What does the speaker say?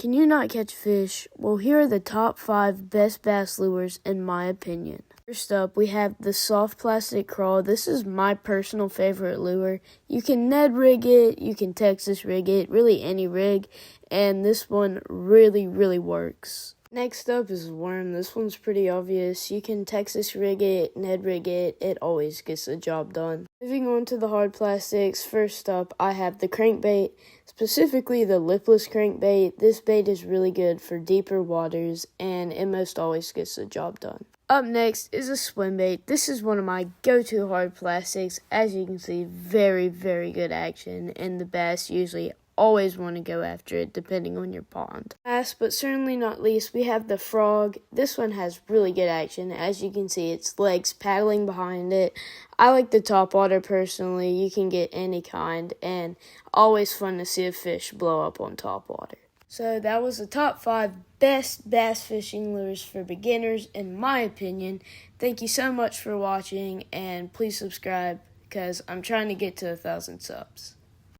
Can you not catch fish? Well, here are the top 5 best bass lures in my opinion. First up, we have the soft plastic crawl. This is my personal favorite lure. You can Ned rig it, you can Texas rig it, really any rig, and this one really works. Next up is worm. This one's pretty obvious. You can Texas rig it, Ned rig it, it always gets the job done. Moving on to the hard plastics, first up I have the crankbait, specifically the lipless crankbait. This bait is really good for deeper waters and it most always gets the job done. Up next is a swim bait. This is one of my go-to hard plastics. As you can see, very good action, and the bass usually always want to go after it depending on your pond. Last but certainly not least, we have the frog. This one has really good action. As you can see, its legs paddling behind it. I like the topwater personally. You can get any kind, and always fun to see a fish blow up on topwater. So that was the top 5 best bass fishing lures for beginners in my opinion. Thank you so much for watching, and please subscribe because I'm trying to get to 1,000 subs.